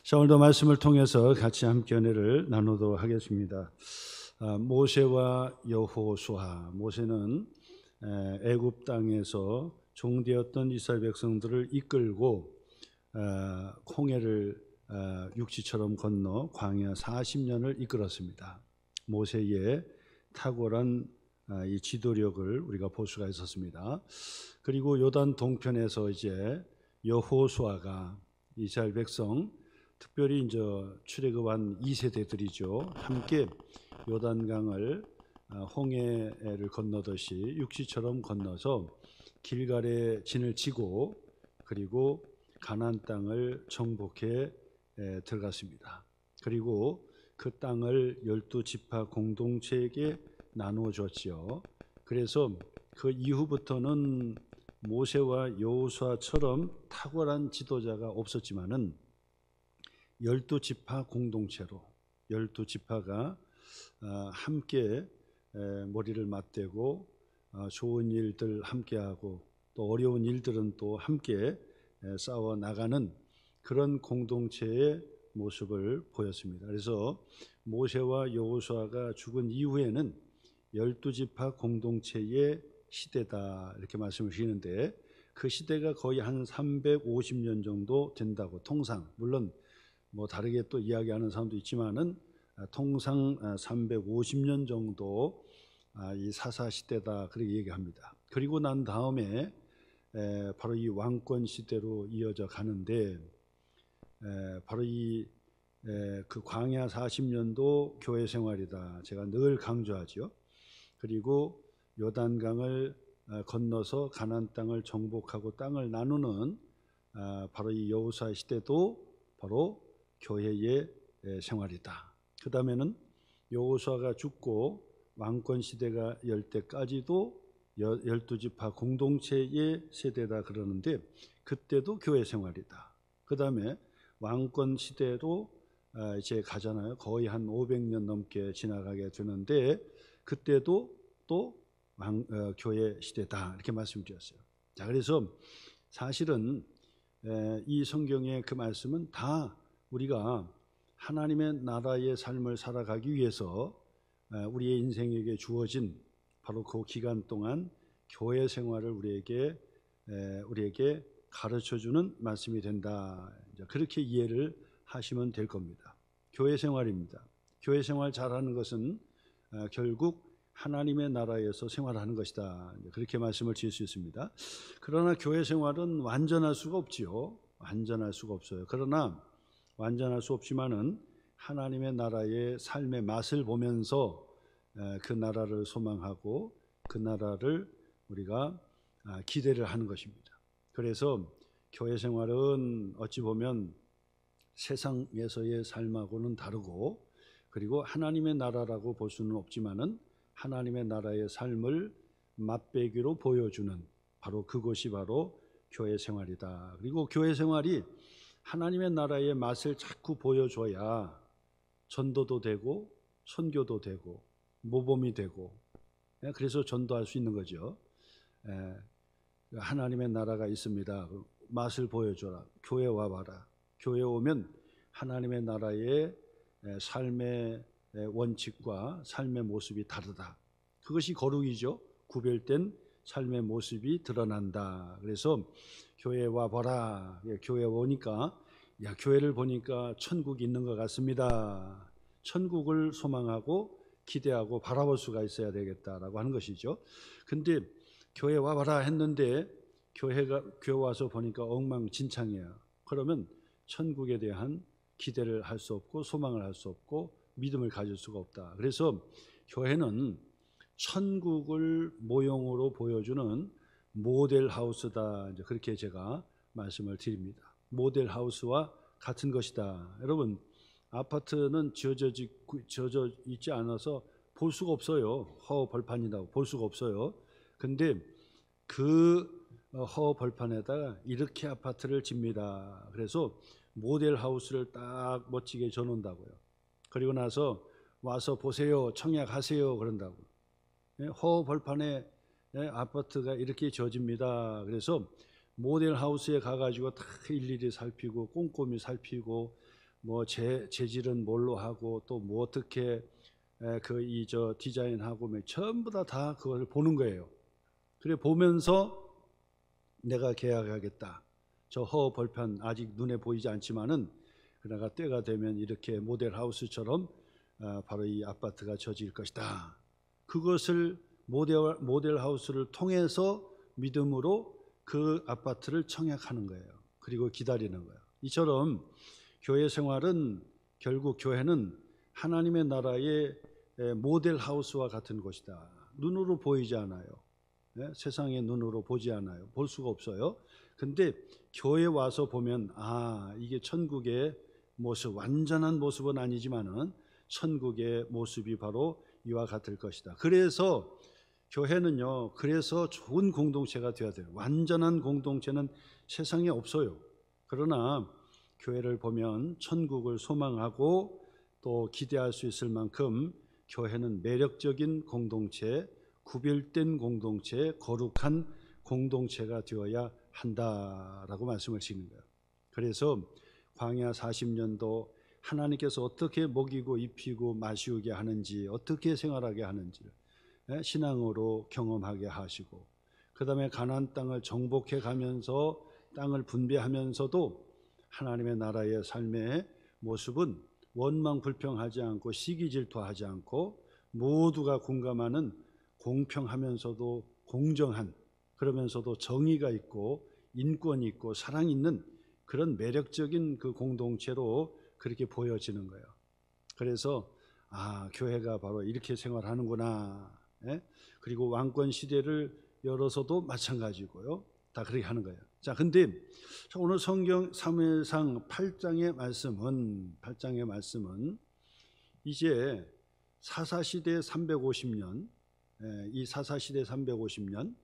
자, 오늘도 말씀을 통해서 같이 함께 은혜를 나누도록 하겠습니다. 모세와 여호수아. 모세는 애굽 땅에서 종되었던 이스라엘 백성들을 이끌고 홍해를 육지처럼 건너 광야 40년을 이끌었습니다. 모세의 탁월한 이 지도력을 우리가 볼 수가 있었습니다. 그리고 요단 동편에서 이제 여호수아가 이스라엘 백성, 특별히 이제 출애굽한 2세대들이죠. 함께 요단강을 홍해를 건너듯이 육지처럼 건너서 길갈에 진을 치고 그리고 가나안 땅을 정복해 들어갔습니다. 그리고 그 땅을 12지파 공동체에게 나누어 줬지요. 그래서 그 이후부터는 모세와 여호수아처럼 탁월한 지도자가 없었지만은 12지파 공동체로 12지파가 함께 머리를 맞대고 좋은 일들 함께하고 또 어려운 일들은 또 함께 싸워 나가는 그런 공동체의 모습을 보였습니다. 그래서 모세와 여호수아가 죽은 이후에는 12지파 공동체의 시대다 이렇게 말씀을 드리는데, 그 시대가 거의 한 350년 정도 된다고 통상, 물론 뭐 다르게 또 이야기하는 사람도 있지만은 통상 350년 정도 이 사사 시대다 그렇게 얘기합니다. 그리고 난 다음에 바로 이 왕권 시대로 이어져 가는데, 바로 이 그 광야 40년도 교회 생활이다 제가 늘 강조하죠. 그리고 요단강을 건너서 가나안 땅을 정복하고 땅을 나누는 바로 이 여호수아 시대도 바로 교회의 생활이다. 그 다음에는 여호수아가 죽고 왕권 시대가 열 때까지도 12지파 공동체의 세대다 그러는데, 그때도 교회 생활이다. 그 다음에 왕권 시대로 이제 가잖아요. 거의 한 500년 넘게 지나가게 되는데, 그때도 또 교회 시대다 이렇게 말씀드렸어요. 자, 그래서 사실은 이 성경의 그 말씀은 다 우리가 하나님의 나라의 삶을 살아가기 위해서 우리의 인생에게 주어진 바로 그 기간 동안 교회 생활을 우리에게 가르쳐주는 말씀이 된다. 그렇게 이해를 하시면 될 겁니다. 교회 생활입니다. 교회 생활 잘하는 것은 결국 하나님의 나라에서 생활하는 것이다. 그렇게 말씀을 드릴 수 있습니다. 그러나 교회 생활은 완전할 수가 없지요. 완전할 수가 없어요. 그러나 완전할 수 없지만은 하나님의 나라의 삶의 맛을 보면서 그 나라를 소망하고 그 나라를 우리가 기대를 하는 것입니다. 그래서 교회 생활은 어찌 보면 세상에서의 삶하고는 다르고, 그리고 하나님의 나라라고 볼 수는 없지만은 하나님의 나라의 삶을 맛배기로 보여주는 바로 그것이 바로 교회 생활이다. 그리고 교회 생활이 하나님의 나라의 맛을 자꾸 보여줘야 전도도 되고 선교도 되고 모범이 되고, 그래서 전도할 수 있는 거죠. 하나님의 나라가 있습니다. 맛을 보여줘라. 교회 와봐라. 교회 오면 하나님의 나라의 삶의 원칙과 삶의 모습이 다르다. 그것이 거룩이죠. 구별된 삶의 모습이 드러난다. 그래서 교회 와봐라. 교회 오니까 교회를 보니까 천국이 있는 것 같습니다. 천국을 소망하고 기대하고 바라볼 수가 있어야 되겠다라고 하는 것이죠. 근데 교회 와봐라 했는데 교회 와서 보니까 엉망진창이야. 그러면 천국에 대한 기대를 할 수 없고 소망을 할 수 없고 믿음을 가질 수가 없다. 그래서 교회는 천국을 모형으로 보여주는 모델하우스다. 이제 그렇게 제가 말씀을 드립니다. 모델하우스와 같은 것이다. 여러분, 아파트는 지어져 있지 않아서 볼 수가 없어요. 허허벌판이라고 볼 수가 없어요. 근데 그 허허벌판에다가 이렇게 아파트를 집니다. 그래서 모델하우스를 딱 멋지게 져놓는다고요. 그리고 나서 와서 보세요, 청약하세요 그런다고. 허허벌판에 아파트가 이렇게 지어집니다. 그래서 모델하우스에 가가지고 다 일일이 살피고 꼼꼼히 살피고 뭐 재질은 뭘로 하고 또 뭐 어떻게 디자인하고 뭐 전부 다 그걸 보는 거예요. 그래 보면서 내가 계약하겠다. 저 벌판 아직 눈에 보이지 않지만은 그러나 때가 되면 이렇게 모델하우스처럼 바로 이 아파트가 져질 것이다. 그것을 모델하우스를 통해서 믿음으로 그 아파트를 청약하는 거예요. 그리고 기다리는 거예요. 이처럼 교회 생활은 결국 교회는 하나님의 나라의 모델하우스와 같은 것이다. 눈으로 보이지 않아요. 세상의 눈으로 보지 않아요. 볼 수가 없어요. 근데 교회 와서 보면 이게 천국의 모습, 완전한 모습은 아니지만은 천국의 모습이 바로 이와 같을 것이다. 그래서 교회는요, 그래서 좋은 공동체가 되어야 돼요. 완전한 공동체는 세상에 없어요. 그러나 교회를 보면 천국을 소망하고 또 기대할 수 있을 만큼 교회는 매력적인 공동체, 구별된 공동체, 거룩한 공동체가 되어야 한다라고 말씀을 하시는 거예요. 그래서 광야 40년도 하나님께서 어떻게 먹이고 입히고 마시우게 하는지, 어떻게 생활하게 하는지를 신앙으로 경험하게 하시고, 그 다음에 가나안 땅을 정복해 가면서 땅을 분배하면서도 하나님의 나라의 삶의 모습은 원망 불평하지 않고 시기 질투하지 않고 모두가 공감하는 공평하면서도 공정한, 그러면서도 정의가 있고 인권이 있고 사랑이 있는 그런 매력적인 그 공동체로 그렇게 보여지는 거예요. 그래서 교회가 바로 이렇게 생활하는구나. 그리고 왕권 시대를 열어서도 마찬가지고요. 다 그렇게 하는 거예요. 자, 근데 오늘 성경 사무엘상 8장의 말씀은 이제 사사시대 350년, 이 사사시대 350년,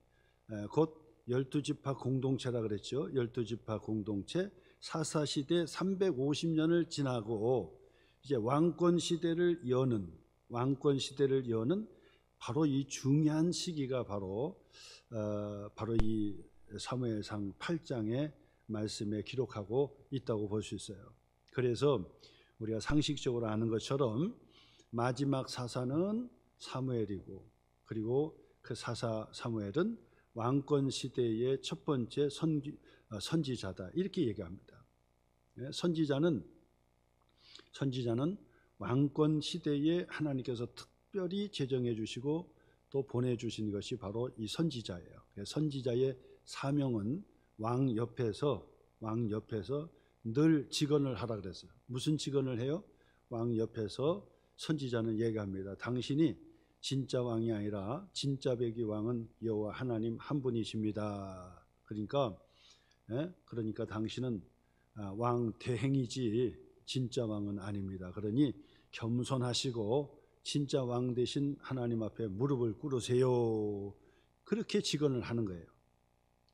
곧 12지파 공동체라 그랬죠. 12지파 공동체, 사사시대 350년을 지나고 이제 왕권 시대를 여는 바로 이 중요한 시기가 바로 이 사무엘상 8장의 말씀에 기록하고 있다고 볼 수 있어요. 그래서 우리가 상식적으로 아는 것처럼 마지막 사사는 사무엘이고, 그리고 그 사사 사무엘은 왕권 시대의 첫 번째 선지자다, 이렇게 얘기합니다. 선지자는 왕권 시대에 하나님께서 특별히 제정해 주시고 또 보내주신 것이 바로 이 선지자예요. 선지자의 사명은 왕 옆에서 늘 직언을 하라 그랬어요. 무슨 직언을 해요? 왕 옆에서 선지자는 얘기합니다. 당신이 진짜 왕이 아니라 진짜 백이 왕은 여호와 하나님 한 분이십니다. 그러니까 당신은 왕 대행이지 진짜 왕은 아닙니다. 그러니 겸손하시고 진짜 왕 되신 하나님 앞에 무릎을 꿇으세요. 그렇게 직언을 하는 거예요.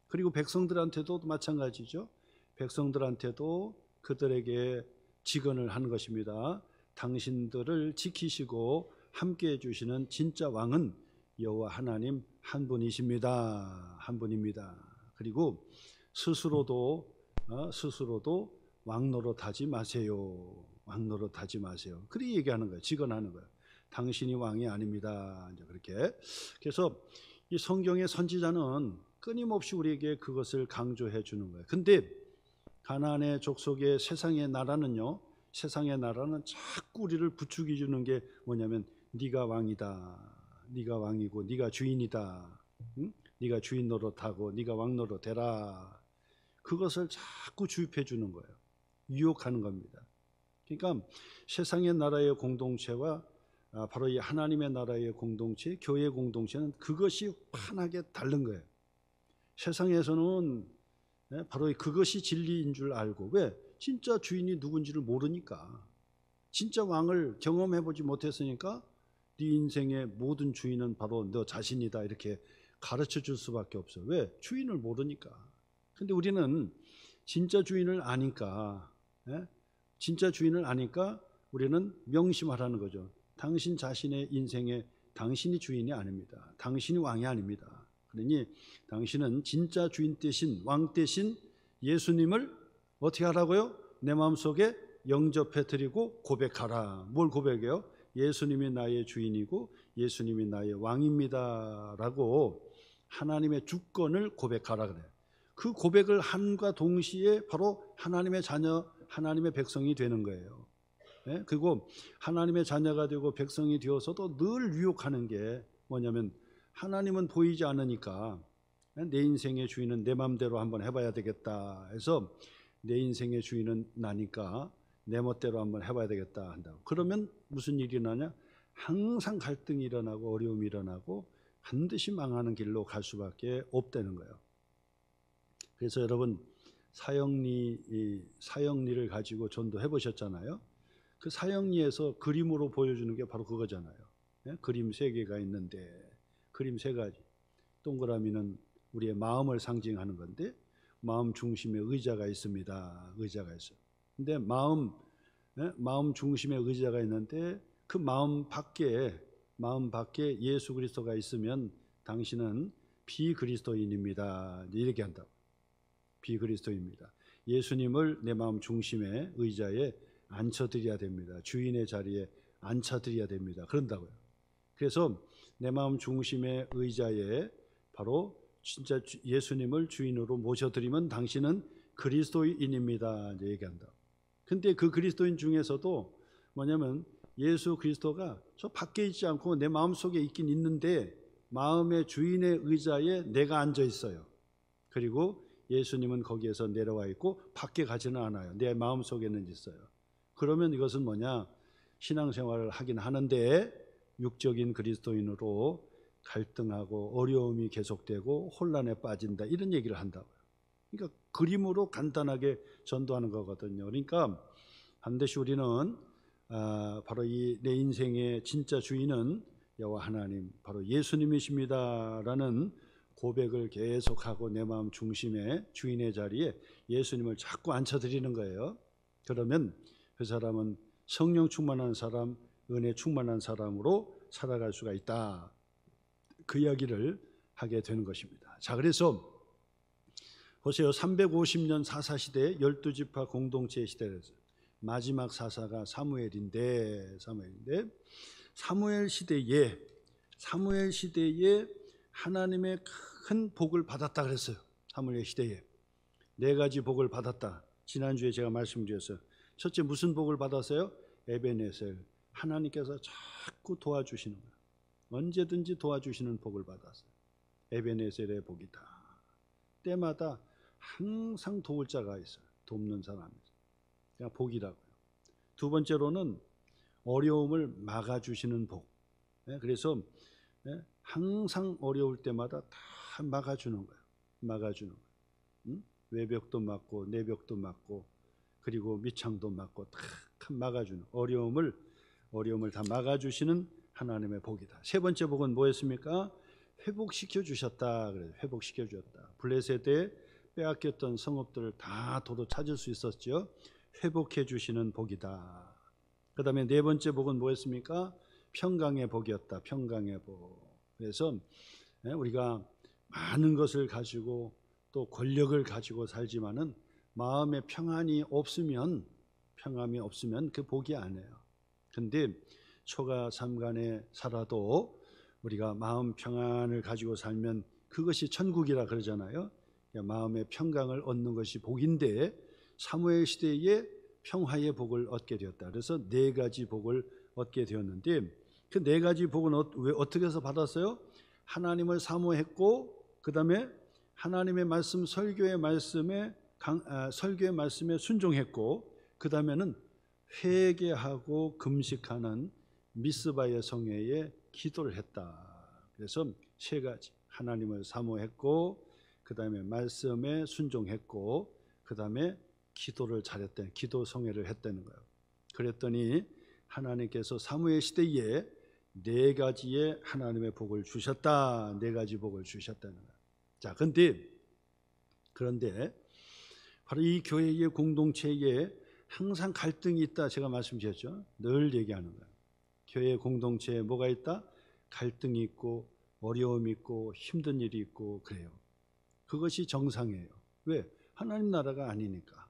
그리고 백성들한테도 마찬가지죠. 백성들한테도 그들에게 직언을 하는 것입니다. 당신들을 지키시고 함께 해주시는 진짜 왕은 여호와 하나님 한 분이십니다. 한 분입니다. 그리고 스스로도 왕 노릇하지 마세요. 왕 노릇하지 마세요. 그렇게 얘기하는 거예요. 직언하는 거예요. 당신이 왕이 아닙니다. 이제 그렇게. 그래서 이 성경의 선지자는 끊임없이 우리에게 그것을 강조해 주는 거예요. 근데 가나안의 족속의 세상의 나라는 자꾸 우리를 부추겨 주는 게 뭐냐면 네가 왕이다. 네가 왕이고 네가 주인이다. 응? 네가 주인 노릇하고 네가 왕 노릇해라. 그것을 자꾸 주입해 주는 거예요. 유혹하는 겁니다. 그러니까 세상의 나라의 공동체와 바로 이 하나님의 나라의 공동체, 교회 공동체는 그것이 환하게 다른 거예요. 세상에서는 바로 그것이 진리인 줄 알고, 왜? 진짜 주인이 누군지를 모르니까, 진짜 왕을 경험해보지 못했으니까 네 인생의 모든 주인은 바로 너 자신이다, 이렇게 가르쳐 줄 수밖에 없어. 왜? 주인을 모르니까. 근데 우리는 진짜 주인을 아니까, 진짜 주인을 아니까 우리는 명심하라는 거죠. 당신 자신의 인생에 당신이 주인이 아닙니다. 당신이 왕이 아닙니다. 그러니 당신은 진짜 주인 대신 왕 대신 예수님을 어떻게 하라고요? 내 마음속에 영접해 드리고 고백하라. 뭘 고백해요? 예수님이 나의 주인이고 예수님이 나의 왕입니다 라고 하나님의 주권을 고백하라 그래요. 그 고백을 함과 동시에 바로 하나님의 자녀, 하나님의 백성이 되는 거예요. 예? 그리고 하나님의 자녀가 되고 백성이 되어서도 늘 유혹하는 게 뭐냐면, 하나님은 보이지 않으니까 내 인생의 주인은 내 마음대로 한번 해봐야 되겠다 해서, 내 인생의 주인은 나니까 내 멋대로 한번 해봐야 되겠다 한다고. 그러면 무슨 일이 일어나냐? 항상 갈등이 일어나고 어려움이 일어나고 반드시 망하는 길로 갈 수밖에 없다는 거예요. 그래서 여러분, 사형리를 가지고 전도해 보셨잖아요. 그 사형리에서 그림으로 보여주는 게 바로 그거잖아요. 예? 그림 3개가 있는데, 그림 3가지. 동그라미는 우리의 마음을 상징하는 건데, 마음 중심에 의자가 있습니다. 의자가 있어요. 근데 마음 중심에 의자가 있는데, 그 마음 밖에 예수 그리스도가 있으면 당신은 비그리스도인입니다. 이렇게 한다고. 비그리스도입니다. 예수님을 내 마음 중심에 의자에 앉혀드려야 됩니다. 주인의 자리에 앉혀드려야 됩니다. 그런다고요. 그래서 내 마음 중심의 의자에 바로 진짜 예수님을 주인으로 모셔드리면 당신은 그리스도인입니다. 이제 얘기한다. 근데 그 그리스도인 중에서도 뭐냐면, 예수 그리스도가 저 밖에 있지 않고 내 마음속에 있긴 있는데 마음의 주인의 의자에 내가 앉아 있어요. 그리고 예수님은 거기에서 내려와 있고 밖에 가지는 않아요. 내 마음속에는 있어요. 그러면 이것은 뭐냐? 신앙생활을 하긴 하는데 육적인 그리스도인으로 갈등하고 어려움이 계속되고 혼란에 빠진다, 이런 얘기를 한다고요. 그러니까 그림으로 간단하게 전도하는 거거든요. 그러니까 반드시 우리는 바로 이 내 인생의 진짜 주인은 여호와 하나님, 바로 예수님이십니다라는 고백을 계속하고 내 마음 중심에 주인의 자리에 예수님을 자꾸 앉혀드리는 거예요. 그러면 그 사람은 성령 충만한 사람, 은혜 충만한 사람으로 살아갈 수가 있다. 그 이야기를 하게 되는 것입니다. 자, 그래서 보세요. 350년 사사시대 12지파 공동체 시대에서 마지막 사사가 사무엘인데 사무엘 시대에 하나님의 큰 복을 받았다 그랬어요. 사무엘 시대에 4가지 복을 받았다. 지난주에 제가 말씀드렸어요. 첫째, 무슨 복을 받았어요? 에베네셀, 하나님께서 자꾸 도와주시는 거예요. 언제든지 도와주시는 복을 받았어요. 에베네셀의 복이다. 때마다 항상 도울 자가 있어요. 돕는 사람이. 그냥 복이라고요. 두 번째로는 어려움을 막아주시는 복. 그래서 항상 어려울 때마다 다 막아주는 거예요. 막아주는 거예요. 외벽도 막고 내벽도 막고 그리고 밑창도 막고 다 막아주는, 어려움을 다 막아주시는 하나님의 복이다. 세 번째 복은 뭐였습니까? 회복시켜 주셨다. 그래요. 회복시켜 주셨다. 블레셋에 빼앗겼던 성읍들을 다 도로 찾을 수 있었죠. 회복해 주시는 복이다. 그 다음에 4번째 복은 뭐였습니까? 평강의 복이었다. 평강의 복. 그래서 우리가 많은 것을 가지고 또 권력을 가지고 살지만은 마음에 평안이 없으면 그 복이 아니에요. 근데 초가 삼간에 살아도 우리가 마음 평안을 가지고 살면 그것이 천국이라 그러잖아요. 마음의 평강을 얻는 것이 복인데, 사무엘 시대에 평화의 복을 얻게 되었다. 그래서 4가지 복을 얻게 되었는데, 그 4가지 복은 왜 어떻게 해서 받았어요? 하나님을 사모했고, 그 다음에 하나님의 말씀, 설교의 말씀에 순종했고, 그 다음에는 회개하고 금식하는 미스바의 성회에 기도를 했다. 그래서 3가지, 하나님을 사모했고, 그 다음에 말씀에 순종했고, 그 다음에 기도를 잘했다는, 기도 성회를 했다는 거예요. 그랬더니 하나님께서 사무엘 시대에 4가지의 하나님의 복을 주셨다. 4가지 복을 주셨다는 거예요. 자, 그런데 바로 이 교회의 공동체에 항상 갈등이 있다. 제가 말씀드렸죠. 늘 얘기하는 거예요. 교회 공동체에 뭐가 있다? 갈등이 있고 어려움이 있고 힘든 일이 있고 그래요. 그것이 정상이에요. 왜? 하나님 나라가 아니니까.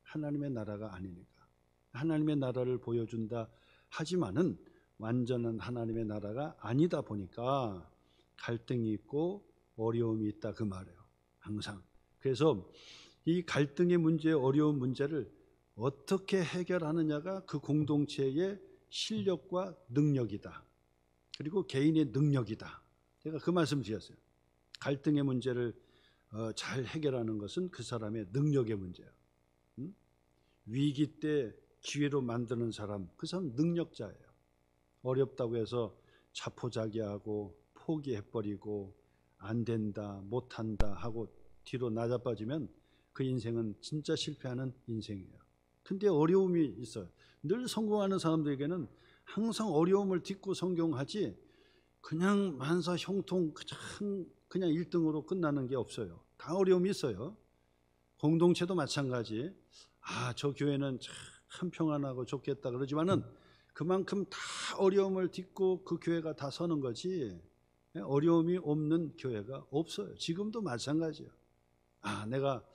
하나님의 나라가 아니니까. 하나님의 나라를 보여준다 하지만은 완전한 하나님의 나라가 아니다 보니까 갈등이 있고 어려움이 있다 그 말이에요. 항상. 그래서 이 갈등의 문제, 어려운 문제를 어떻게 해결하느냐가 그 공동체의 실력과 능력이다. 그리고 개인의 능력이다. 제가 그 말씀 드렸어요. 갈등의 문제를 잘 해결하는 것은 그 사람의 능력의 문제예요. 위기 때 기회로 만드는 사람, 그 사람 능력자예요. 어렵다고 해서 자포자기하고 포기해버리고 안 된다, 못한다 하고 뒤로 낮아빠지면 그 인생은 진짜 실패하는 인생이에요. 근데 어려움이 있어요. 늘 성공하는 사람들에게는 항상 어려움을 딛고 성공하지 그냥 만사 형통 그냥 1등으로 끝나는 게 없어요. 다 어려움이 있어요. 공동체도 마찬가지. 저 교회는 참 평안하고 좋겠다 그러지만은 그만큼 다 어려움을 딛고 그 교회가 다 서는 거지 어려움이 없는 교회가 없어요. 지금도 마찬가지예요. 내가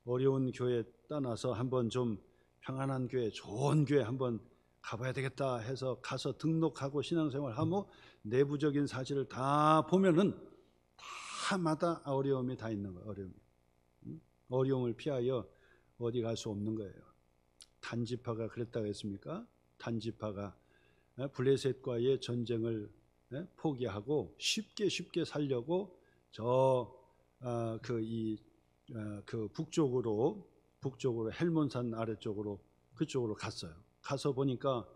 어려운 교회 떠나서 한번 좀 평안한 교회, 좋은 교회 한번 가봐야 되겠다 해서 가서 등록하고 신앙생활하면 내부적인 사실을 다 보면은 다마다 어려움이 다 있는 거예요. 어려움을 피하여 어디 갈 수 없는 거예요. 단지파가 그랬다고 했습니까? 단지파가 블레셋과의 전쟁을 포기하고 쉽게 살려고 북쪽으로 헬몬산 아래쪽으로 그쪽으로 갔어요. 가서 보니까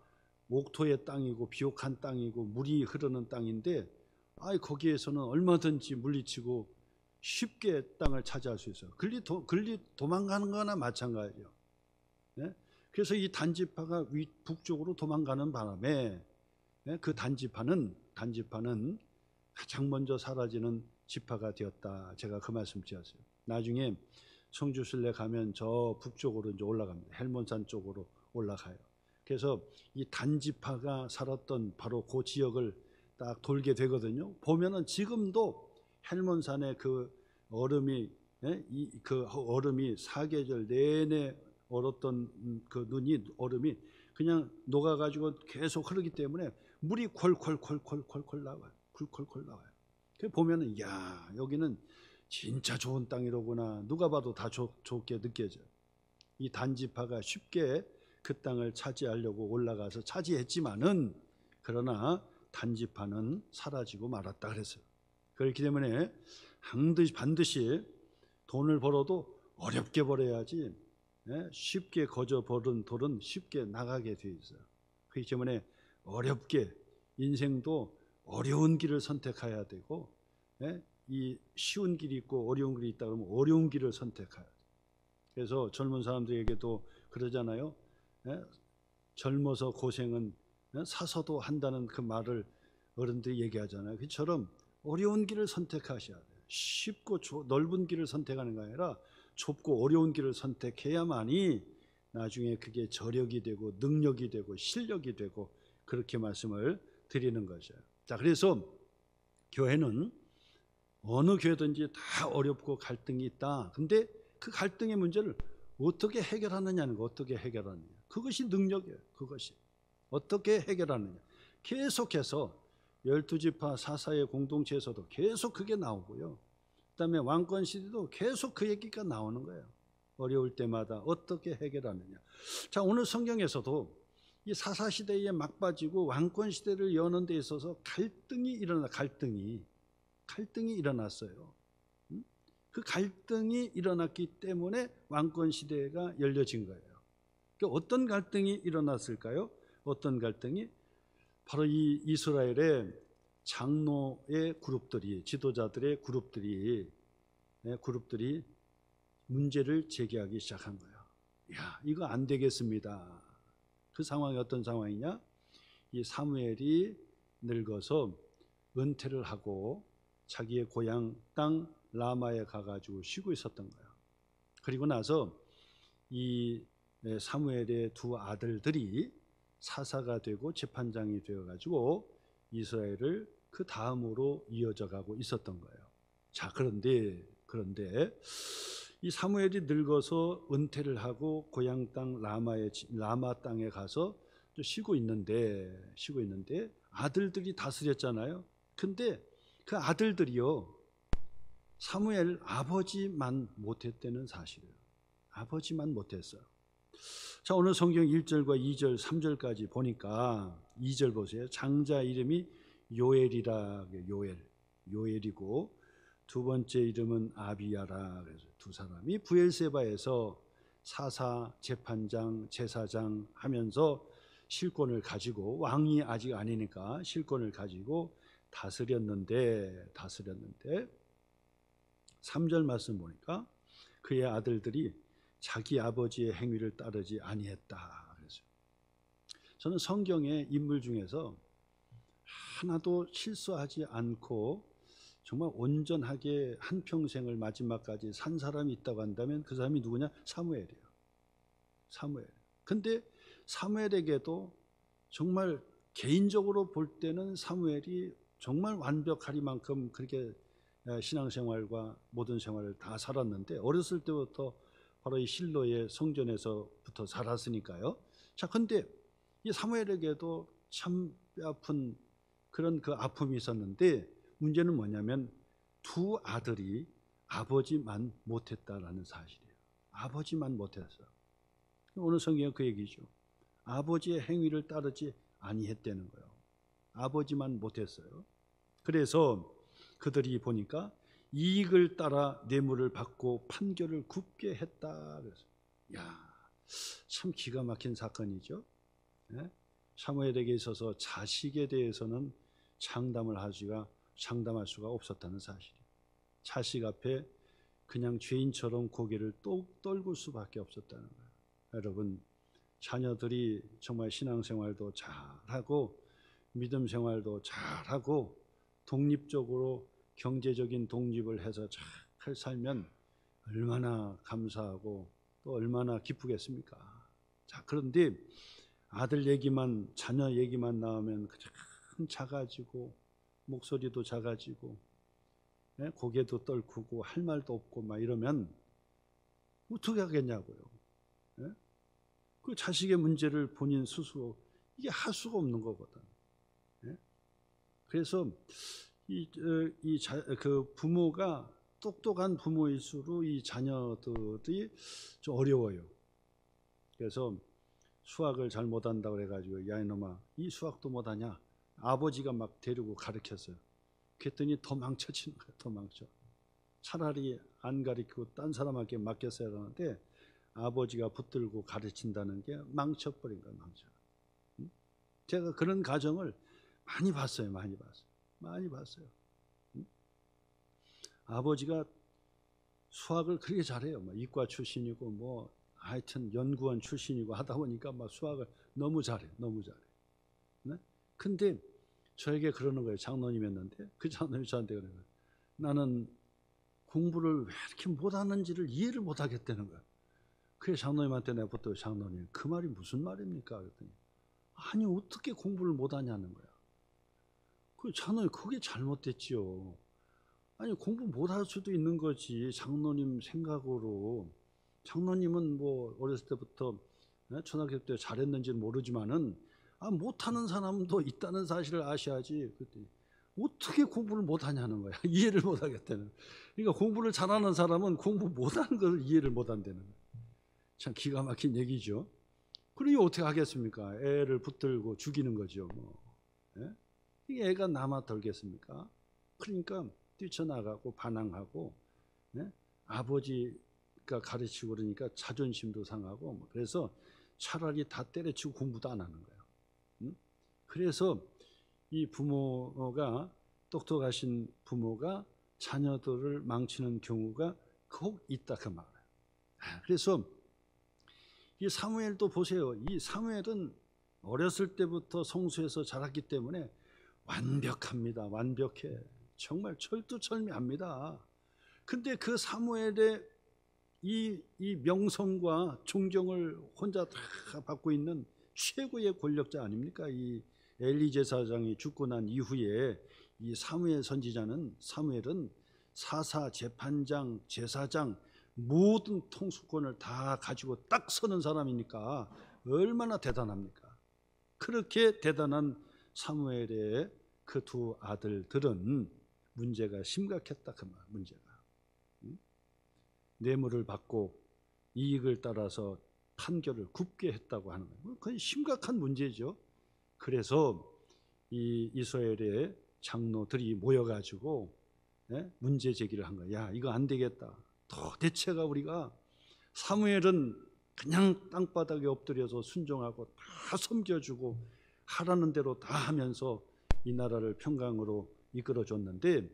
옥토의 땅이고 비옥한 땅이고 물이 흐르는 땅인데 거기에서는 얼마든지 물리치고 쉽게 땅을 차지할 수 있어요. 글리 도망가는 거나 마찬가지예요. 그래서 이 단지파가 북쪽으로 도망가는 바람에 그 단지파는 가장 먼저 사라지는 지파가 되었다. 제가 그 말씀 드렸어요. 나중에 성주순례 가면 저 북쪽으로 이제 올라갑니다. 헬몬산 쪽으로 올라가요. 그래서 이 단지파가 살았던 바로 그 지역을 딱 돌게 되거든요. 보면은 지금도 헬몬산의 그 얼음이 그 얼음이 사계절 내내 얼었던 그 얼음이 그냥 녹아가지고 계속 흐르기 때문에 물이 콜콜콜콜콜 나와요. 콜콜콜 나와요. 그 보면은 여기는 진짜 좋은 땅이로구나. 누가 봐도 다 좋게 느껴져요. 이 단지파가 쉽게 그 땅을 차지하려고 올라가서 차지했지만은 그러나 단지파는 사라지고 말았다 그랬어요. 그렇기 때문에 반드시 돈을 벌어도 어렵게 벌어야지 쉽게 거저 버는 돌은 쉽게 나가게 되어 있어요. 그렇기 때문에 어렵게 인생도 어려운 길을 선택해야 되고 이 쉬운 길이 있고 어려운 길이 있다 그러면 어려운 길을 선택해야 돼요. 그래서 젊은 사람들에게도 그러잖아요. 젊어서 고생은 사서도 한다는 그 말을 어른들이 얘기하잖아요. 그처럼 어려운 길을 선택하셔야 돼요. 쉽고 넓은 길을 선택하는 게 아니라 좁고 어려운 길을 선택해야만이 나중에 그게 저력이 되고 능력이 되고 실력이 되고 그렇게 말씀을 드리는 거죠. 자, 그래서 교회는 어느 교회든지 다 어렵고 갈등이 있다. 근데 그 갈등의 문제를 어떻게 해결하느냐는 거, 어떻게 해결하느냐. 그것이 능력이에요. 그것이. 어떻게 해결하느냐. 계속해서 12지파 사사의 공동체에서도 계속 그게 나오고요. 그다음에 왕권 시대도 계속 그 얘기가 나오는 거예요. 어려울 때마다 어떻게 해결하느냐. 자, 오늘 성경에서도 이 사사 시대에 막 빠지고 왕권 시대를 여는 데 있어서 갈등이 일어났어요. 그 갈등이 일어났기 때문에 왕권 시대가 열려진 거예요. 그러니까 어떤 갈등이 일어났을까요? 어떤 갈등이? 바로 이 이스라엘의 장로의 그룹들이, 지도자들의 그룹들이 문제를 제기하기 시작한 거예요. 이거 안 되겠습니다. 그 상황이 어떤 상황이냐? 이 사무엘이 늙어서 은퇴를 하고 자기의 고향 땅 라마에 가가지고 쉬고 있었던 거예요. 그리고 나서 이 사무엘의 두 아들들이 사사가 되고 재판장이 되어가지고 이스라엘을 그 다음으로 이어져 가고 있었던 거예요. 자, 그런데 이 사무엘이 늙어서 은퇴를 하고 고향 땅 라마 땅에 가서 쉬고 있는데 아들들이 다스렸잖아요. 근데 그 아들들이요, 사무엘 아버지만 못했다는 사실이에요. 아버지만 못했어요. 자, 오늘 성경 1절과 2절, 3절까지 보니까 2절 보세요. 장자 이름이 요엘이라, 요엘이고 두 번째 이름은 아비야라. 그래서 두 사람이 브엘세바에서 사사, 재판장, 제사장 하면서 실권을 가지고, 왕이 아직 아니니까 실권을 가지고 다스렸는데 3절 말씀 보니까 그의 아들들이 자기 아버지의 행위를 따르지 아니했다. 그래서 저는 성경의 인물 중에서 하나도 실수하지 않고 정말 온전하게 한평생을 마지막까지 산 사람이 있다고 한다면 그 사람이 누구냐? 사무엘이에요. 사무엘. 근데 사무엘에게도 정말 개인적으로 볼 때는 사무엘이 정말 완벽하리만큼 그렇게 신앙생활과 모든 생활을 다 살았는데, 어렸을 때부터 바로 이 실로의 성전에서부터 살았으니까요. 자, 근데 이 사무엘에게도 참 뼈아픈 그런 그 아픔이 있었는데, 문제는 뭐냐면 두 아들이 아버지만 못했다라는 사실이에요. 아버지만 못했어. 오늘 성경은 그 얘기죠. 아버지의 행위를 따르지 아니했다는 거예요. 아버지만 못했어요. 그래서 그들이 보니까 이익을 따라 뇌물을 받고 판결을 굽게 했다. 그래서 참 기가 막힌 사건이죠. 사무엘에게 있어서 자식에 대해서는 장담할 수가 없었다는 사실이에요. 자식 앞에 그냥 죄인처럼 고개를 떨굴 수밖에 없었다는 거예요. 여러분, 자녀들이 정말 신앙생활도 잘하고 믿음 생활도 잘하고 독립적으로 경제적인 독립을 해서 잘 살면 얼마나 감사하고 또 얼마나 기쁘겠습니까? 자, 그런데 아들 얘기만, 자녀 얘기만 나오면 그냥 작아지고 목소리도 작아지고 고개도 떨구고 할 말도 없고 막 이러면 어떻게 하겠냐고요. 그 자식의 문제를 본인 스스로 이게 할 수가 없는 거거든. 그래서 그 부모가 똑똑한 부모일수록 이 자녀들이 좀 어려워요. 그래서 수학을 잘 못한다고 그래가지고 야 이놈아 이 수학도 못하냐, 아버지가 막 데리고 가르쳤어요. 그랬더니 더 망쳐지는 거예요. 더 망쳐. 차라리 안 가르치고 딴 사람에게 맡겼어야 하는데 아버지가 붙들고 가르친다는 게 망쳐버린 거예요. 망쳐. 제가 그런 가정을 많이 봤어요. 많이 봤어요. 아버지가 수학을 그렇게 잘해요. 뭐 이과 출신이고 뭐 하여튼 연구원 출신이고 하다 보니까 막 수학을 너무 잘해. 네? 근데 저에게 그러는 거예요. 장로님이었는데 그 장로님이 저한테 그러는 거예요. 나는 공부를 왜 이렇게 못하는지를 이해를 못하겠다는 거예요. 그래서 장로님한테 내가 붙들고 장로님 그 말이 무슨 말입니까? 그랬더니 아니 어떻게 공부를 못하냐는 거야. 그 장로님 그게 잘못됐지요. 아니 공부 못할 수도 있는 거지. 장로님 생각으로. 장로님은 뭐 어렸을 때부터 초등학교 때 잘했는지는 모르지만은 못하는 사람도 있다는 사실을 아셔야지. 그랬더니 어떻게 공부를 못하냐는 거야. 이해를 못하겠다는. 그러니까 공부를 잘하는 사람은 공부 못하는 걸 이해를 못한다는 거야. 참 기가 막힌 얘기죠. 그러니 어떻게 하겠습니까? 애를 붙들고 죽이는 거죠. 뭐. 이게 애가 남아 덜겠습니까? 그러니까 뛰쳐나가고 반항하고 아버지가 가르치고 그러니까 자존심도 상하고 뭐 그래서 차라리 다 때려치고 공부도 안 하는 거예요. 그래서 이 부모가 똑똑하신 부모가 자녀들을 망치는 경우가 꼭 있다 그 말이에요. 그래서 이 사무엘도 보세요. 이 사무엘은 어렸을 때부터 성소에서 자랐기 때문에 완벽합니다. 완벽해. 정말 철두철미합니다. 근데 그 사무엘의 이 명성과 존경을 혼자 다 받고 있는 최고의 권력자 아닙니까? 이 엘리 제사장이 죽고 난 이후에 이 사무엘 선지자는 사무엘은 사사, 재판장, 제사장 모든 통수권을 다 가지고 딱 서는 사람이니까 얼마나 대단합니까? 그렇게 대단한 사무엘의 그 두 아들들은 문제가 심각했다 그 말. 문제가 뇌물을 받고 이익을 따라서 판결을 굽게 했다고 하는 거예요. 그건 심각한 문제죠. 그래서 이 이스라엘의 장로들이 모여가지고 문제 제기를 한 거야. 야, 이거 안 되겠다. 도대체가 우리가 사무엘은 그냥 땅바닥에 엎드려서 순종하고 다 섬겨주고 하라는 대로 다 하면서 이 나라를 평강으로 이끌어줬는데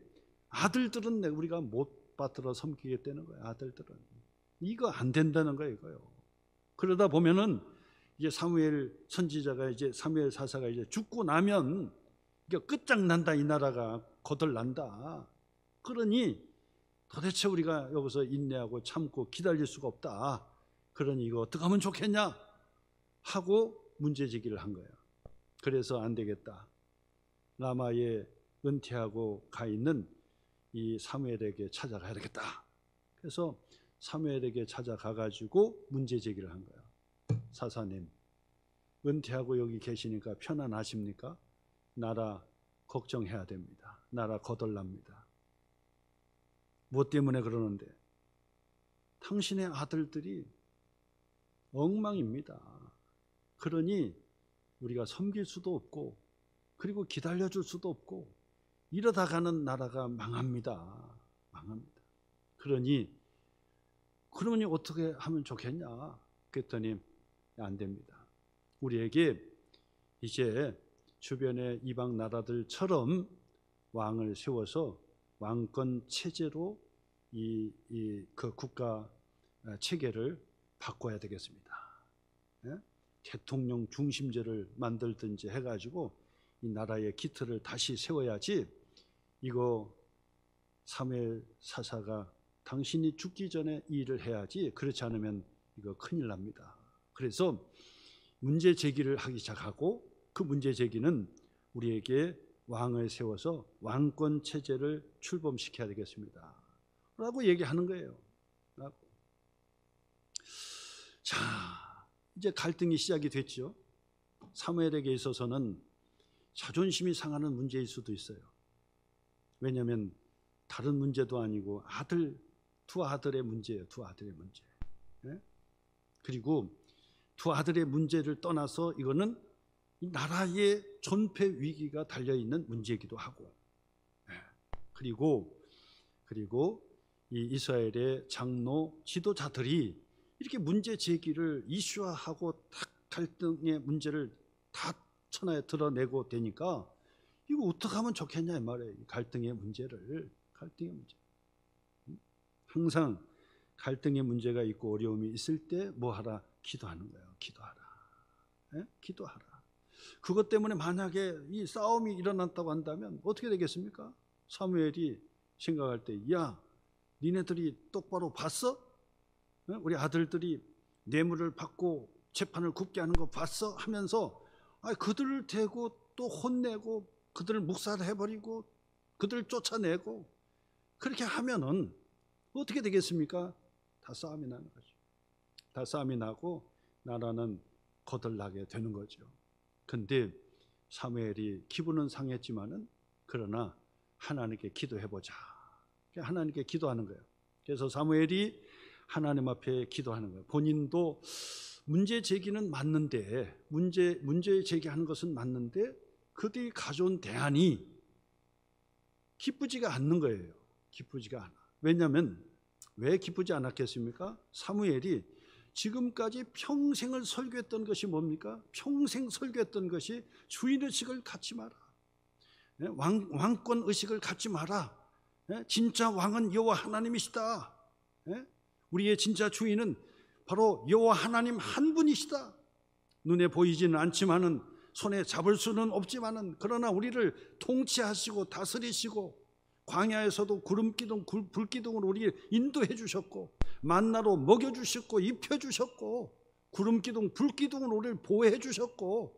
아들들은 우리가 못 받들어 섬기겠다는 거야. 아들들은 이거 안 된다는 거예요. 이거요. 그러다 보면은 이제 사무엘 선지자가 이제 사무엘 사사가 이제 죽고 나면 이게 끝장난다. 이 나라가 거덜난다. 그러니 도대체 우리가 여기서 인내하고 참고 기다릴 수가 없다. 그러니 이거 어떻게 하면 좋겠냐 하고 문제 제기를 한 거예요. 그래서 안 되겠다. 라마에 은퇴하고 가 있는 이 사무엘에게 찾아가야 되겠다. 그래서 사무엘에게 찾아가 가지고 문제 제기를 한 거예요. 사사님, 은퇴하고 여기 계시니까 편안하십니까? 나라 걱정해야 됩니다. 나라 거덜납니다. 무엇 때문에 그러는데? 당신의 아들들이 엉망입니다. 그러니 우리가 섬길 수도 없고 그리고 기다려줄 수도 없고 이러다가는 나라가 망합니다. 망합니다. 그러니 어떻게 하면 좋겠냐? 그랬더니 안 됩니다. 우리에게 이제 주변의 이방 나라들처럼 왕을 세워서 왕권 체제로 그 국가 체계를 바꿔야 되겠습니다. 대통령 중심제를 만들든지 해가지고 이 나라의 기틀을 다시 세워야지. 이거 사무엘 사사가 당신이 죽기 전에 이 일을 해야지. 그렇지 않으면 이거 큰일 납니다. 그래서 문제 제기를 하기 시작하고 그 문제 제기는 우리에게 왕을 세워서 왕권 체제를 출범시켜야 되겠습니다. 라고 얘기하는 거예요. 자, 이제 갈등이 시작이 됐죠. 사무엘에게 있어서는 자존심이 상하는 문제일 수도 있어요. 왜냐하면 다른 문제도 아니고 두 아들의 문제예요. 두 아들의 문제. 그리고 두 아들의 문제를 떠나서 이거는 이 나라의 존폐 위기가 달려있는 문제이기도 하고, 그리고 이 이스라엘의 장로 지도자들이 이렇게 문제 제기를 이슈화하고 딱 갈등의 문제를 다 천하에 드러내고 되니까 이거 어떻게 하면 좋겠냐 이 말이에요. 갈등의 문제. 항상 갈등의 문제가 있고 어려움이 있을 때 뭐 하라? 기도하는 거예요. 기도하라. 그것 때문에 만약에 이 싸움이 일어났다고 한다면 어떻게 되겠습니까? 사무엘이 생각할 때, 야, 니네들이 똑바로 봤어? 우리 아들들이 뇌물을 받고 재판을 굽게 하는 거 봤어? 하면서 그들을 대고 또 혼내고 그들을 묵살해버리고 그들을 쫓아내고 그렇게 하면은 어떻게 되겠습니까? 다 싸움이 나는 거죠. 다 싸움이 나고 나라는 거덜나게 되는 거죠. 근데 사무엘이 기분은 상했지만은 그러나 하나님께 기도해보자. 하나님께 기도하는 거예요. 그래서 사무엘이 하나님 앞에 기도하는 거예요. 본인도 문제 제기는 맞는데 문제 제기하는 것은 맞는데 그들이 가져온 대안이 기쁘지가 않는 거예요. 기쁘지가 않아. 왜냐하면 왜 기쁘지 않았겠습니까? 사무엘이 지금까지 평생을 설교했던 것이 뭡니까? 평생 설교했던 것이 주인의식을 갖지 마라. 왕권 의식을 갖지 마라. 진짜 왕은 여호와 하나님이시다. 우리의 진짜 주인은 바로 여호와 하나님 한 분이시다. 눈에 보이지는 않지만은 손에 잡을 수는 없지만은 그러나 우리를 통치하시고 다스리시고 광야에서도 구름기둥 불기둥으로 우리를 인도해 주셨고 만나로 먹여 주셨고 입혀 주셨고 구름기둥 불기둥으로 우리를 보호해 주셨고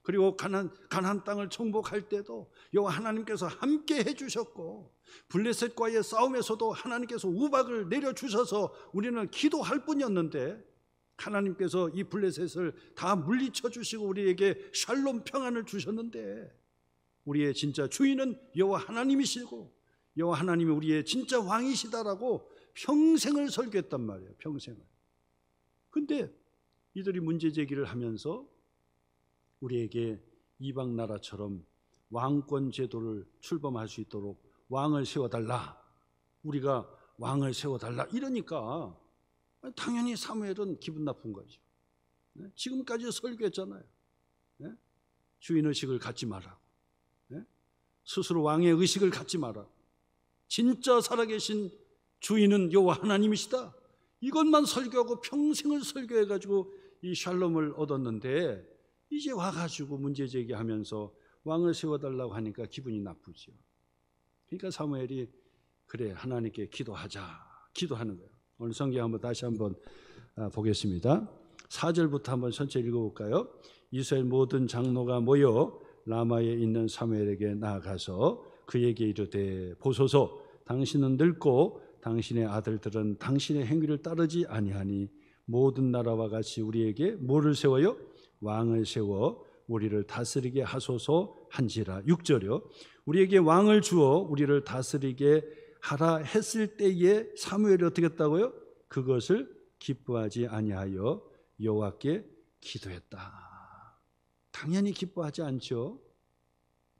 그리고 가나안 땅을 정복할 때도 여호와 하나님께서 함께 해주셨고, 블레셋과의 싸움에서도 하나님께서 우박을 내려주셔서 우리는 기도할 뿐이었는데, 하나님께서 이 블레셋을 다 물리쳐 주시고 우리에게 샬롬 평안을 주셨는데, 우리의 진짜 주인은 여호와 하나님이시고 여호와 하나님이 우리의 진짜 왕이시다라고 평생을 설교했단 말이에요. 평생을. 근데 이들이 문제 제기를 하면서 우리에게 이방 나라처럼 왕권 제도를 출범할 수 있도록 왕을 세워달라, 우리가 왕을 세워달라 이러니까 당연히 사무엘은 기분 나쁜 거죠. 지금까지 설교했잖아요. 주인의식을 갖지 말라고, 스스로 왕의 의식을 갖지 말라고, 진짜 살아계신 주인은 여호와 하나님이시다, 이것만 설교하고 평생을 설교해가지고 이 샬롬을 얻었는데, 이제 와가지고 문제 제기하면서 왕을 세워달라고 하니까 기분이 나쁘죠. 그러니까 사무엘이 그래, 하나님께 기도하자, 기도하는 거예요. 오늘 성경 한번 다시 한번 보겠습니다. 4절부터 한번 천천히 읽어볼까요? 이스라엘 모든 장로가 모여 라마에 있는 사무엘에게 나아가서 그에게 이르되, 보소서, 당신은 늙고 당신의 아들들은 당신의 행위를 따르지 아니하니 모든 나라와 같이 우리에게 뭐를 세워요? 왕을 세워 우리를 다스리게 하소서 한지라. 6절이요. 우리에게 왕을 주어 우리를 다스리게 하라 했을 때에 사무엘이 어떻게 했다고요? 그것을 기뻐하지 아니하여 여호와께 기도했다. 당연히 기뻐하지 않죠.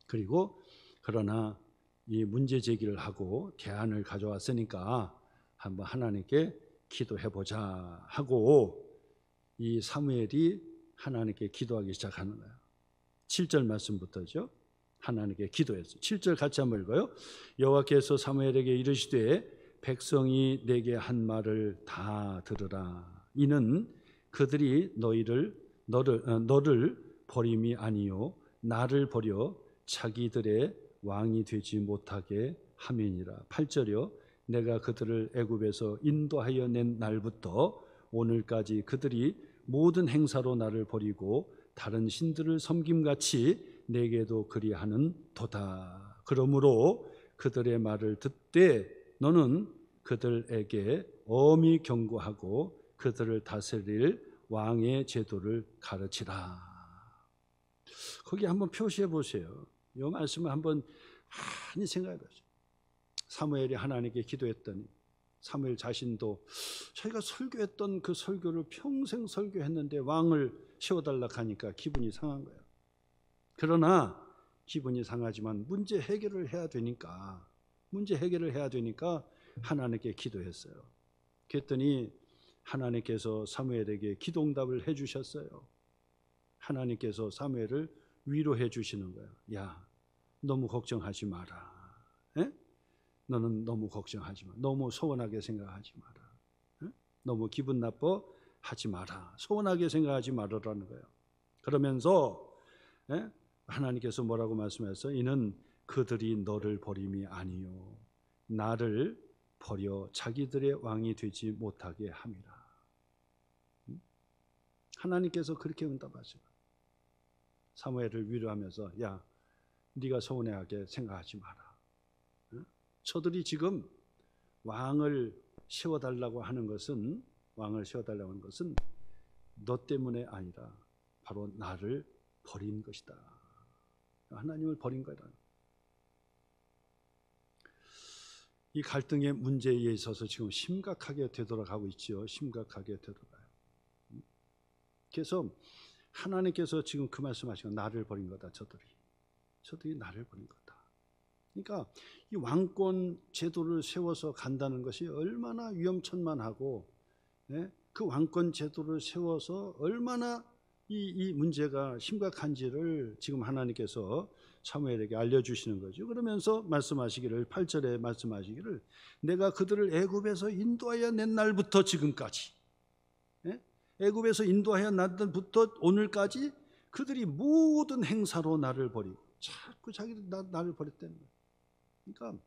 그리고 그러나 이 문제 제기를 하고 대안을 가져왔으니까 한번 하나님께 기도해보자 하고 이 사무엘이 하나님께 기도하기 시작하는 거예요. 7절 말씀부터죠. 하나님께 기도했어요. 7절 같이 한번 읽어요. 여호와께서 사무엘에게 이르시되, 백성이 내게 한 말을 다 들으라. 이는 그들이 너를 버림이 아니요 나를 버려 자기들의 왕이 되지 못하게 함이니라. 8절이요. 내가 그들을 애굽에서 인도하여 낸 날부터 오늘까지 그들이 모든 행사로 나를 버리고 다른 신들을 섬김같이 내게도 그리하는 도다. 그러므로 그들의 말을 듣되 너는 그들에게 엄히 경고하고 그들을 다스릴 왕의 제도를 가르치라. 거기 한번 표시해 보세요. 이 말씀을 한번 많이 생각해 보세요. 사무엘이 하나님께 기도했더니 사무엘 자신도 자기가 설교했던 그 설교를 평생 설교했는데 왕을 세워달라고 하니까 기분이 상한 거예요. 그러나 기분이 상하지만 문제 해결을 해야 되니까 하나님께 기도했어요. 그랬더니 하나님께서 사무엘에게 기도응답을 해주셨어요. 하나님께서 사무엘을 위로해 주시는 거예요. 야, 너무 걱정하지 마라. 너는 너무 걱정하지 마. 너무 소원하게 생각하지 마라. 너무 기분 나빠하지 마라. 소원하게 생각하지 말아라는 거예요. 그러면서 하나님께서 뭐라고 말씀하셨어요? 이는 그들이 너를 버림이 아니요 나를 버려 자기들의 왕이 되지 못하게 함이라. 하나님께서 그렇게 응답하시고 사무엘을 위로하면서 야, 네가 서운해하게 생각하지 마라. 저들이 지금 왕을 세워달라고 하는 것은 너 때문에 아니라 바로 나를 버린 것이다. 하나님을 버린 거다. 이 갈등의 문제에 있어서 지금 심각하게 되돌아가고 있죠. 심각하게 되돌아가요. 그래서 하나님께서 지금 그 말씀하시고 나를 버린 거다. 저들이 나를 버린 거다. 그러니까 이 왕권 제도를 세워서 간다는 것이 얼마나 위험천만하고 그 왕권 제도를 세워서 얼마나 이 문제가 심각한지를 지금 하나님께서 사무엘에게 알려주시는 거죠. 그러면서 말씀하시기를 8절에 말씀하시기를 내가 그들을 애굽에서 인도하여 낸 날부터 지금까지 애굽에서 인도하여 난 날부터 오늘까지 그들이 모든 행사로 나를 버리고 자꾸 자기들 나를 버렸다는 거예요. 그러니까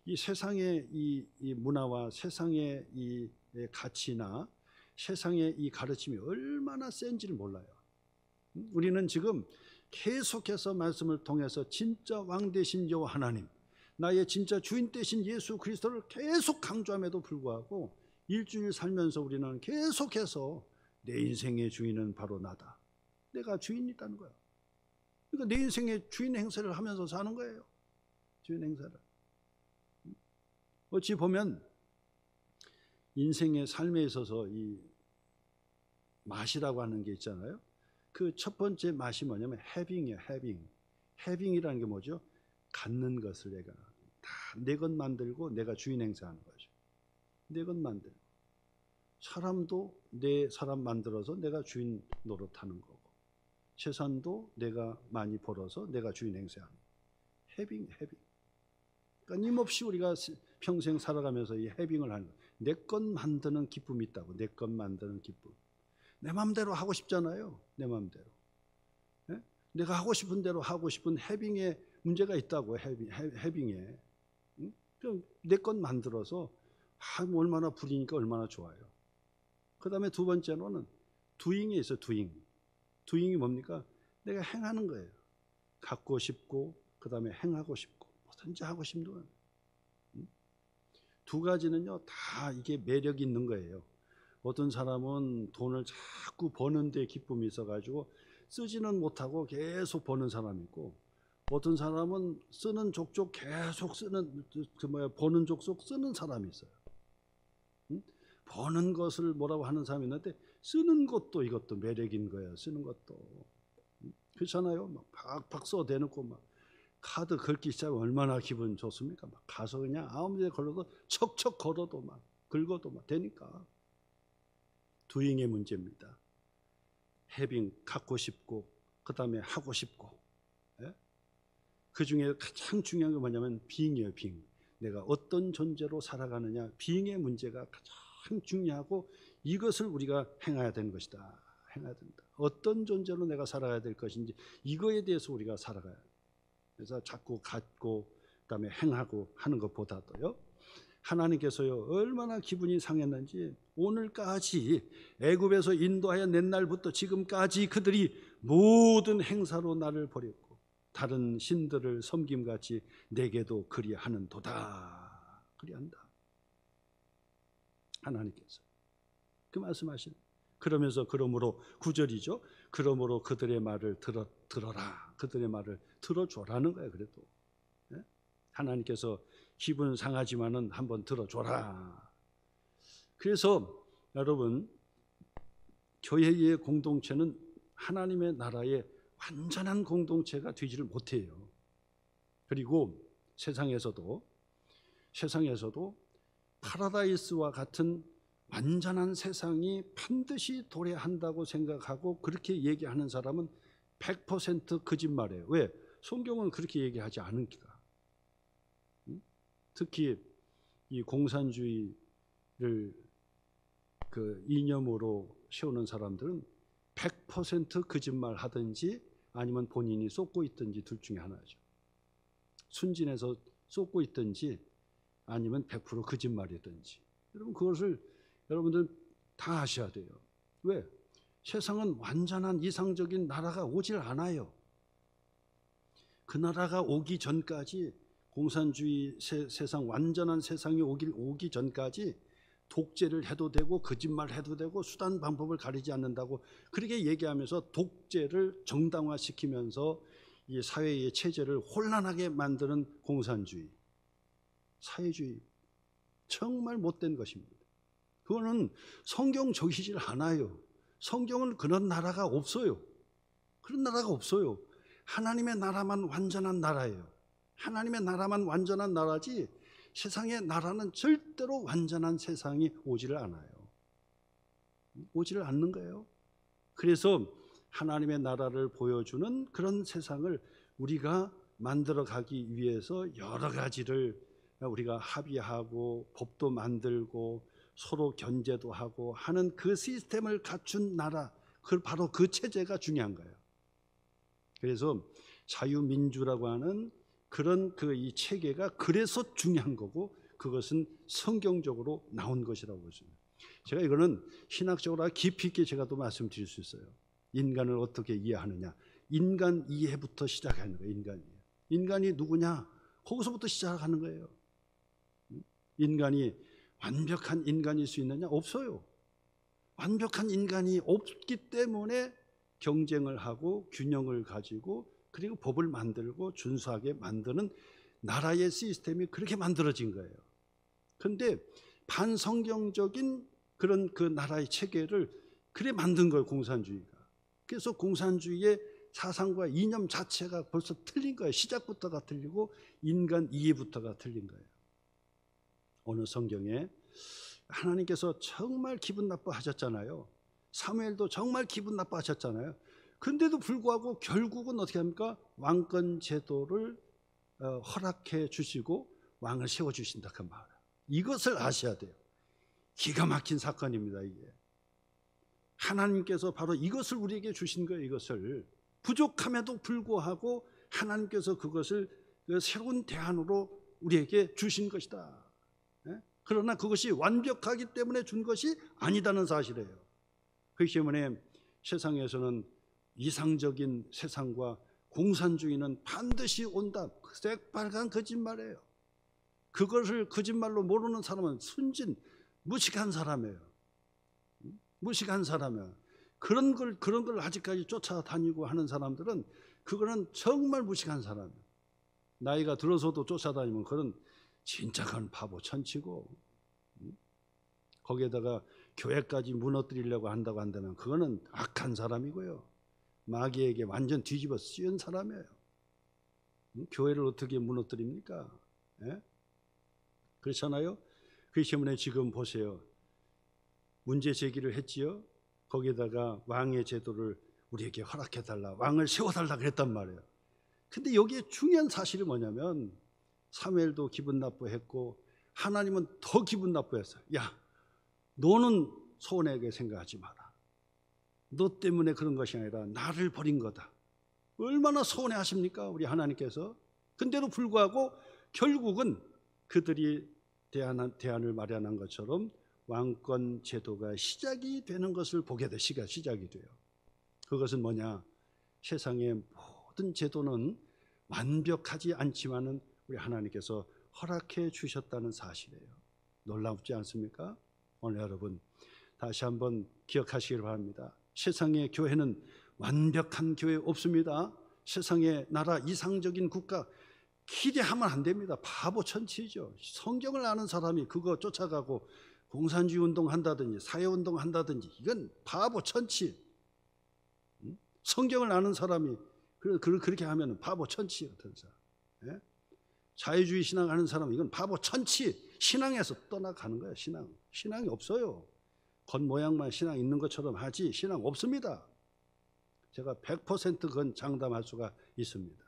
이 세상의 이 문화와 세상의 이 가치나 세상의 이 가르침이 얼마나 센지를 몰라요. 우리는 지금 계속해서 말씀을 통해서 진짜 왕 되신 여호와 하나님, 나의 진짜 주인 되신 예수 그리스도를 계속 강조함에도 불구하고 일주일 살면서 우리는 계속해서 내 인생의 주인은 바로 나다, 내가 주인이라는 거야. 그러니까 내 인생의 주인 행세를 하면서 사는 거예요. 주인 행세를. 어찌 보면 인생의 삶에 있어서 이 맛이라고 하는 게 있잖아요. 그 첫 번째 맛이 뭐냐면 해빙이에요. 해빙이라는 게 뭐죠? 갖는 것을 내가 다 내 것 만들고 내가 주인 행세하는 거죠. 내 것 만들고, 사람도 내 사람 만들어서 내가 주인 노릇하는 거고, 재산도 내가 많이 벌어서 내가 주인 행세하는 거예요. 해빙. 끊임없이 우리가 평생 살아가면서 이 해빙을 하는 거예요. 내 것 만드는 기쁨이 있다고. 내 것 만드는 기쁨. 내 마음대로 하고 싶잖아요. 내 마음대로. 네? 내가 하고 싶은 대로 하고 싶은 해빙에 문제가 있다고. 해빙에. 응? 내 것 만들어서 얼마나 부리니까 얼마나 좋아요. 그 다음에 두 번째로는 두잉이 있어요. 두잉이 뭡니까? 내가 행하는 거예요. 갖고 싶고, 그 다음에 행하고 싶고, 뭐든지 하고 싶은 건. 두 가지는요, 다 이게 매력이 있는 거예요. 어떤 사람은 돈을 자꾸 버는 데 기쁨이 있어가지고 쓰지는 못하고 계속 버는 사람이 있고, 어떤 사람은 쓰는 족족 계속 버는 족족 쓰는 사람이 있어요. 버는 것을 뭐라고 하는 사람이 있는데, 쓰는 것도 이것도 매력인 거예요. 쓰는 것도. 그렇잖아요. 막 팍팍 써대놓고 막 카드 긁기 시작하면 얼마나 기분 좋습니까? 막 가서 그냥 아무 데 걸어도 척척 걸어도 막 긁어도 막 되니까. 두잉의 문제입니다. 해빙, 갖고 싶고, 그 다음에 하고 싶고. 예? 그 중에 가장 중요한 게 뭐냐면 빙이에요. 빙. 내가 어떤 존재로 살아가느냐, 빙의 문제가 가장 중요하고, 이것을 우리가 행해야 되는 것이다. 행해야 된다. 어떤 존재로 내가 살아야 될 것인지, 이거에 대해서 우리가 살아가야 돼요. 그래서 자꾸 갖고, 그 다음에 행하고 하는 것보다도요, 하나님께서요 얼마나 기분이 상했는지, 오늘까지 애굽에서 인도하여 낸 날부터 지금까지 그들이 모든 행사로 나를 버렸고 다른 신들을 섬김같이 내게도 그리하는도다. 그리한다. 하나님께서 그 말씀하시는. 그러면서 그러므로 9절이죠. 그러므로 그들의 말을 들어라. 그들의 말을 들어줘라는 거예요. 그래도 하나님께서 기분 상하지만은 한번 들어줘라. 그래서 여러분, 교회의 공동체는 하나님의 나라의 완전한 공동체가 되지를 못해요. 그리고 세상에서도 파라다이스와 같은 완전한 세상이 반드시 도래한다고 생각하고 그렇게 얘기하는 사람은 100% 거짓말이에요. 왜? 성경은 그렇게 얘기하지 않으니까. 특히 이 공산주의를 그 이념으로 세우는 사람들은 100% 거짓말 하든지 아니면 본인이 쏟고 있든지 둘 중에 하나죠. 순진해서 쏟고 있든지 아니면 100% 거짓말이든지. 여러분, 그것을 여러분들 다 아셔야 돼요. 왜? 세상은 완전한 이상적인 나라가 오질 않아요. 그 나라가 오기 전까지, 공산주의 세상, 완전한 세상이 오기 전까지 독재를 해도 되고 거짓말 해도 되고 수단 방법을 가리지 않는다고 그렇게 얘기하면서 독재를 정당화시키면서 이 사회의 체제를 혼란하게 만드는 공산주의, 사회주의, 정말 못된 것입니다. 그거는 성경 적이질 않아요. 성경은 그런 나라가 없어요. 그런 나라가 없어요. 하나님의 나라만 완전한 나라예요. 하나님의 나라만 완전한 나라지 세상의 나라는 절대로 완전한 세상이 오지를 않아요. 오지를 않는 거예요. 그래서 하나님의 나라를 보여주는 그런 세상을 우리가 만들어 가기 위해서 여러 가지를 우리가 합의하고 법도 만들고 서로 견제도 하고 하는 그 시스템을 갖춘 나라, 바로 그 체제가 중요한 거예요. 그래서 자유민주라고 하는 그런 이 체계가 그래서 중요한 거고, 그것은 성경적으로 나온 것이라고 보십니다. 제가 이거는 신학적으로 깊이 있게 제가 또 말씀드릴 수 있어요. 인간을 어떻게 이해하느냐, 인간 이해부터 시작하는 거예요. 인간 이해. 인간이 누구냐? 거기서부터 시작하는 거예요. 인간이 완벽한 인간일 수 있느냐? 없어요. 완벽한 인간이 없기 때문에 경쟁을 하고 균형을 가지고 그리고 법을 만들고 준수하게 만드는 나라의 시스템이 그렇게 만들어진 거예요. 그런데 반성경적인 그런 그 나라의 체계를 그래 만든 거예요, 공산주의가. 그래서 공산주의의 사상과 이념 자체가 벌써 틀린 거예요. 시작부터가 틀리고 인간 이해부터가 틀린 거예요. 오늘 성경에 하나님께서 정말 기분 나빠하셨잖아요. 사무엘도 정말 기분 나빠하셨잖아요. 근데도 불구하고 결국은 어떻게 합니까? 왕권 제도를 허락해 주시고 왕을 세워주신다 그 말이에요. 이것을 아셔야 돼요. 기가 막힌 사건입니다. 이게 하나님께서 바로 이것을 우리에게 주신 거예요. 이것을 부족함에도 불구하고 하나님께서 그것을 새로운 대안으로 우리에게 주신 것이다. 그러나 그것이 완벽하기 때문에 준 것이 아니다는 사실이에요. 그렇기 때문에 세상에서는 이상적인 세상과 공산주의는 반드시 온다. 새빨간 거짓말이에요. 그것을 거짓말로 모르는 사람은 순진 무식한 사람이에요. 무식한 사람이에요. 그런 걸 아직까지 쫓아다니고 하는 사람들은 그거는 정말 무식한 사람이에요. 나이가 들어서도 쫓아다니면 그건 진짜 그건 바보 천치고, 거기에다가 교회까지 무너뜨리려고 한다고 한다면 그거는 악한 사람이고요. 마귀에게 완전 뒤집어 쓰인 사람이에요. 교회를 어떻게 무너뜨립니까? 예? 그렇잖아요. 그렇기 때문에 지금 보세요. 문제 제기를 했지요. 거기에다가 왕의 제도를 우리에게 허락해달라, 왕을 세워달라 그랬단 말이에요. 근데 여기에 중요한 사실이 뭐냐면 사무엘도 기분 나빠했고 하나님은 더 기분 나빠했어요. 야, 너는 손해게 생각하지 마라. 너 때문에 그런 것이 아니라 나를 버린 거다. 얼마나 서운해하십니까 우리 하나님께서. 근데도 불구하고 결국은 그들이 대안을 마련한 것처럼 왕권 제도가 시작이 되는 것을 보게 돼. 시작이 돼요. 그것은 뭐냐? 세상의 모든 제도는 완벽하지 않지만은 우리 하나님께서 허락해 주셨다는 사실이에요. 놀랍지 않습니까? 오늘 여러분 다시 한번 기억하시길 바랍니다. 세상의 교회는 완벽한 교회 없습니다. 세상의 나라 이상적인 국가 기대하면 안 됩니다. 바보 천치죠. 성경을 아는 사람이 그거 쫓아가고 공산주의 운동한다든지 사회운동 한다든지 이건 바보 천치. 성경을 아는 사람이 그렇게 하면 바보 천치 같은 사람. 예? 자유주의 신앙하는 사람은 이건 바보 천치. 신앙에서 떠나가는 거예요. 신앙이 없어요. 겉모양만 신앙 있는 것처럼 하지 신앙 없습니다. 제가 100% 그건 장담할 수가 있습니다.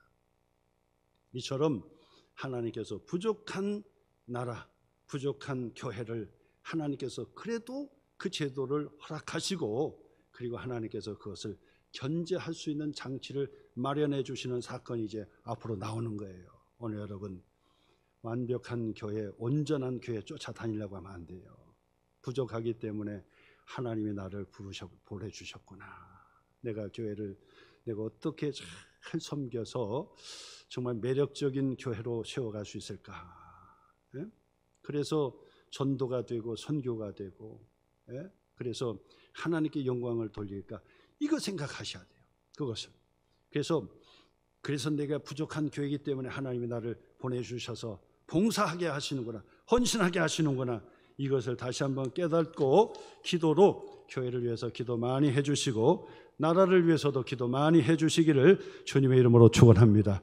이처럼 하나님께서 부족한 나라, 부족한 교회를 하나님께서 그래도 그 제도를 허락하시고 그리고 하나님께서 그것을 견제할 수 있는 장치를 마련해 주시는 사건이 이제 앞으로 나오는 거예요. 오늘 여러분 완벽한 교회, 온전한 교회 쫓아다니려고 하면 안 돼요. 부족하기 때문에 하나님이 나를 보내주셨구나. 내가 교회를 내가 어떻게 잘 섬겨서 정말 매력적인 교회로 세워갈 수 있을까. 예? 그래서 전도가 되고 선교가 되고, 예? 그래서 하나님께 영광을 돌릴까. 이거 생각하셔야 돼요. 그것을. 그래서 내가 부족한 교회이기 때문에 하나님이 나를 보내주셔서 봉사하게 하시는구나, 헌신하게 하시는구나. 이것을 다시 한번 깨닫고 기도로 교회를 위해서 기도 많이 해주시고 나라를 위해서도 기도 많이 해주시기를 주님의 이름으로 축원합니다.